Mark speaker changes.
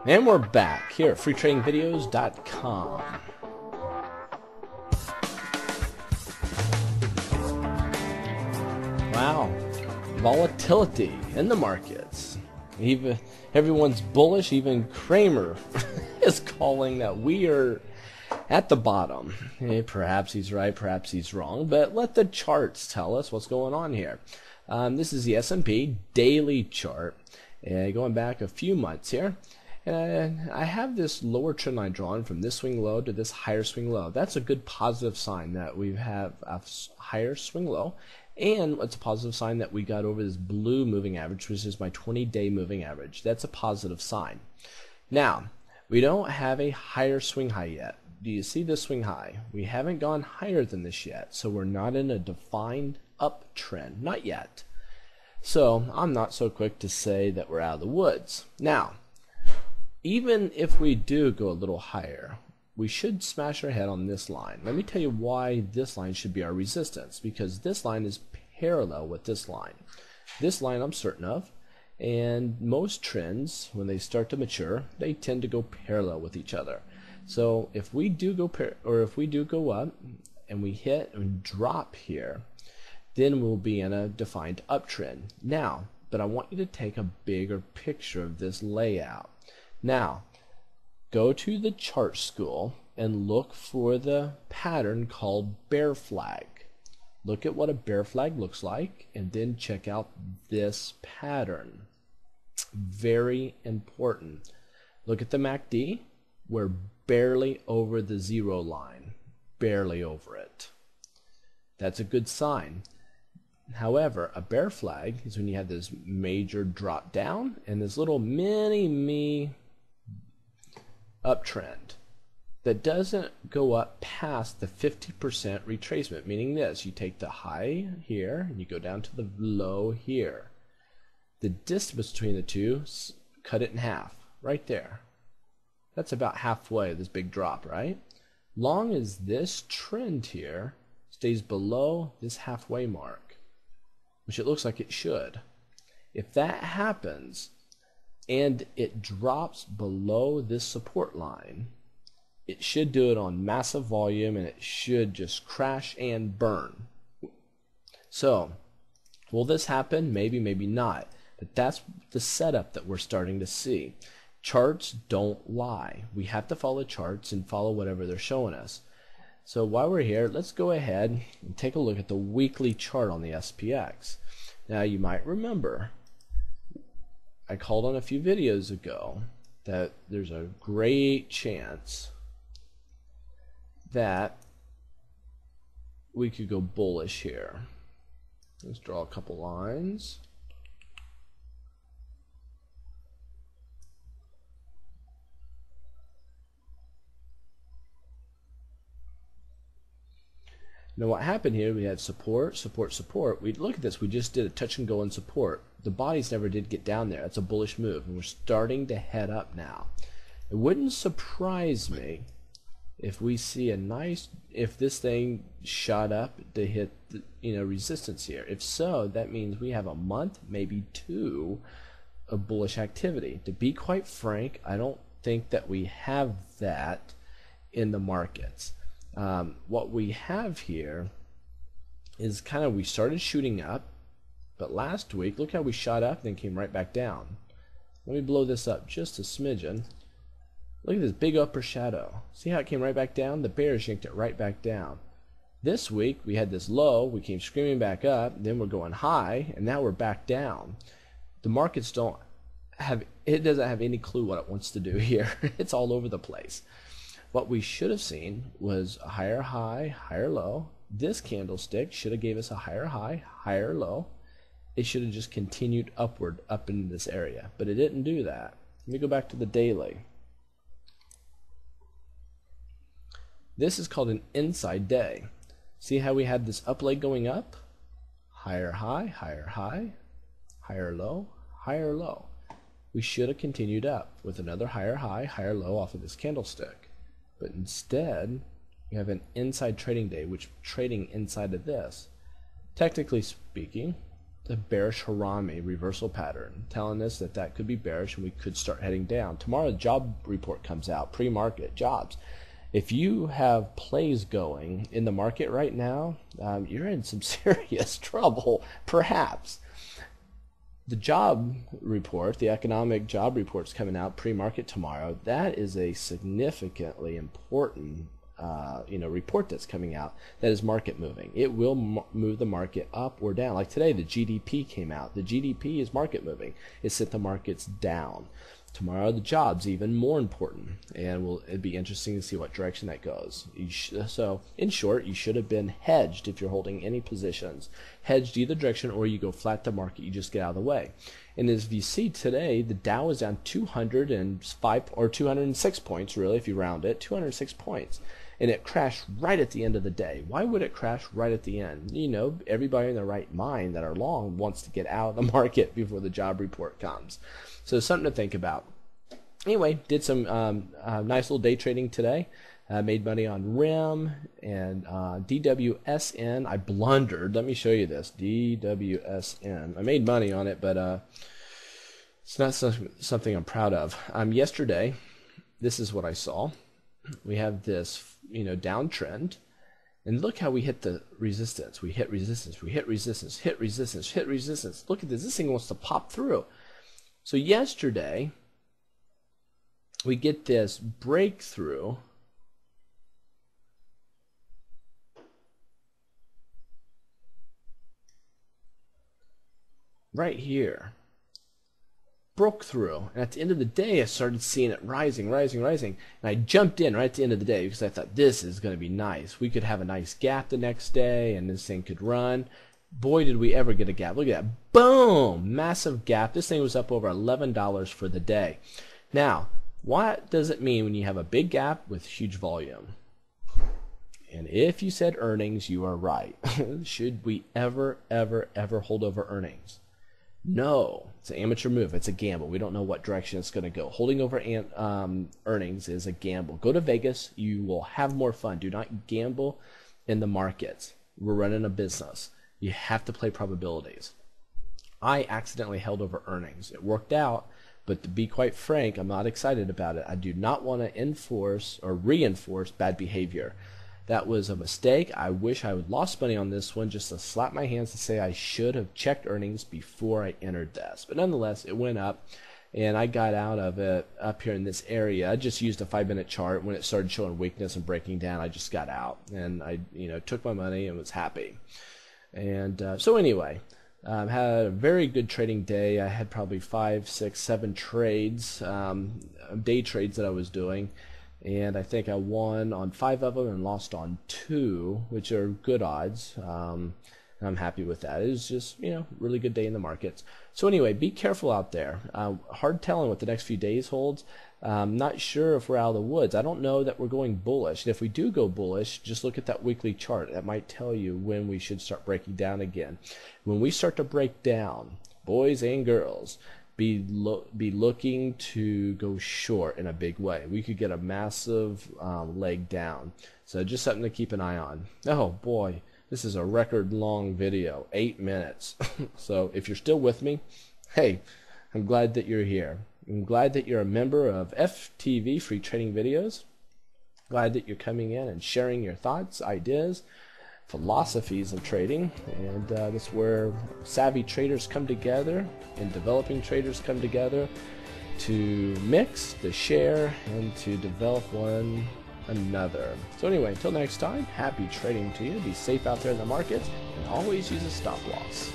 Speaker 1: And we're back here at freetradingvideos.com. Wow, volatility in the markets. Even everyone's bullish. Even Kramer is calling that we are at the bottom. Perhaps he's right, perhaps he's wrong, but let the charts tell us what's going on here. This is the S&P daily chart, going back a few months here. And I have this lower trend line drawn from this swing low to this higher swing low. That's a good positive sign that we have a higher swing low, and it's a positive sign that we got over this blue moving average, which is my 20-day moving average. That's a positive sign. Now, we don't have a higher swing high yet. Do you see this swing high? We haven't gone higher than this yet, so we're not in a defined uptrend, not yet. So I'm not so quick to say that we're out of the woods. Now, even if we do go a little higher, we should smash our head on this line. Let me tell you why this line should be our resistance, because this line is parallel with this line. This line I'm certain of, and most trends, when they start to mature, they tend to go parallel with each other. So if we do go go up and we hit and drop here, then we'll be in a defined uptrend. Now, but I want you to take a bigger picture of this layout. Now, go to the chart school and look for the pattern called bear flag. Look at what a bear flag looks like, and then check out this pattern. Very important. Look at the MACD. We're barely over the zero line. Barely over it. That's a good sign. However, a bear flag is when you have this major drop down and this little mini uptrend that doesn't go up past the 50% retracement, meaning this: you take the high here and you go down to the low here. The distance between the two, cut it in half right there. That's about halfway of this big drop, right? Long as this trend here stays below this halfway mark, which it looks like it should. If that happens and it drops below this support line, it should do it on massive volume, and it should just crash and burn. So, will this happen? Maybe, maybe not. But that's the setup that we're starting to see. Charts don't lie. We have to follow charts and follow whatever they're showing us. So while we're here, let's go ahead and take a look at the weekly chart on the SPX. Now, you might remember I called on a few videos ago that there's a great chance that we could go bullish here. Let's draw a couple lines. Now what happened here, we had support, support, support. We look at this, we just did a touch and go on support. The bodies never did get down there. That's a bullish move, and we're starting to head up now. It wouldn't surprise me if we see if this thing shot up to hit the, resistance here. If so, that means we have a month, maybe two, of bullish activity. To be quite frank, I don't think that we have that in the markets. What we have here is we started shooting up, but last week, look how we shot up and then came right back down. Let me blow this up just a smidgen. Look at this big upper shadow. See how it came right back down? The bears yanked it right back down. This week, we had this low, we came screaming back up, then we're going high, and now we're back down. The markets doesn't have any clue what it wants to do here. It's all over the place. What we should have seen was a higher high, higher low. This candlestick should have gave us a higher high, higher low. It should have just continued upward up in this area, but it didn't do that. Let me go back to the daily. This is called an inside day. See how we had this up leg going up? Higher high, higher high, higher low, higher low. We should have continued up with another higher high, higher low off of this candlestick. But instead, we have an inside trading day, which trading inside of this. Technically speaking, a bearish Harami reversal pattern, telling us that that could be bearish and we could start heading down. Tomorrow, the job report comes out, pre-market jobs. If you have plays going in the market right now, you're in some serious trouble, perhaps. The job report, the economic job report's coming out pre-market tomorrow. That is a significantly important report that's coming out that is market moving. It will move the market up or down. Like today, the GDP came out. The GDP is market moving. It sent the markets down. Tomorrow, the jobs, even more important, and it'd be interesting to see what direction that goes. So, in short, you should have been hedged if you're holding any positions. Hedged either direction, or you go flat to market, you just get out of the way. And as you see today, the Dow is down 205 or 206 points, really, if you round it, 206 points. And it crashed right at the end of the day. Why would it crash right at the end? You know, everybody in their right mind that are long wants to get out of the market before the job report comes. So something to think about. Anyway, did some nice little day trading today. Made money on RIM and DWSN. I blundered. Let me show you this. DWSN. I made money on it, but it's not something I'm proud of. Yesterday, this is what I saw. We have this, downtrend. And look how we hit the resistance. We hit resistance. We hit resistance. Hit resistance. Hit resistance. Look at this. This thing wants to pop through. So yesterday, we get this breakthrough. Right here. Broke through. And at the end of the day, I started seeing it rising, rising, rising. And I jumped in right at the end of the day because I thought this is going to be nice. We could have a nice gap the next day and this thing could run. Boy, did we ever get a gap. Look at that. Boom! Massive gap. This thing was up over $11 for the day. Now, what does it mean when you have a big gap with huge volume? And if you said earnings, you are right. Should we ever, ever, ever hold over earnings? No. It's an amateur move. It's a gamble. We don't know what direction it's going to go. Holding over earnings is a gamble. Go to Vegas. You will have more fun. Do not gamble in the markets. We're running a business. You have to play probabilities. I accidentally held over earnings. It worked out, but to be quite frank, I'm not excited about it. I do not want to enforce or reinforce bad behavior. That was a mistake. I wish I would lost money on this one just to slap my hands and say I should have checked earnings before I entered this. But nonetheless, it went up, and I got out of it up here in this area. I just used a 5-minute chart. When it started showing weakness and breaking down, I just got out, and I took my money and was happy. And so anyway, had a very good trading day. I had probably 5, 6, 7 trades, day trades that I was doing. And I think I won on 5 of them and lost on 2, which are good odds. And I'm happy with that. It was just, really good day in the markets. So anyway, be careful out there. Hard telling what the next few days holds. Not sure if we're out of the woods. I don't know that we're going bullish. And if we do go bullish, just look at that weekly chart. That might tell you when we should start breaking down again. When we start to break down, boys and girls, be looking to go short in a big way. We could get a massive leg down. So just something to keep an eye on. Oh boy, this is a record long video, 8 minutes. So if you're still with me, hey, I'm glad that you're here. I'm glad that you're a member of FTV, Free Trading Videos. Glad that you're coming in and sharing your thoughts, ideas, philosophies of trading, and that's where savvy traders come together and developing traders come together to mix, to share, and to develop one another. So anyway, until next time, happy trading to you. Be safe out there in the markets, and always use a stop loss.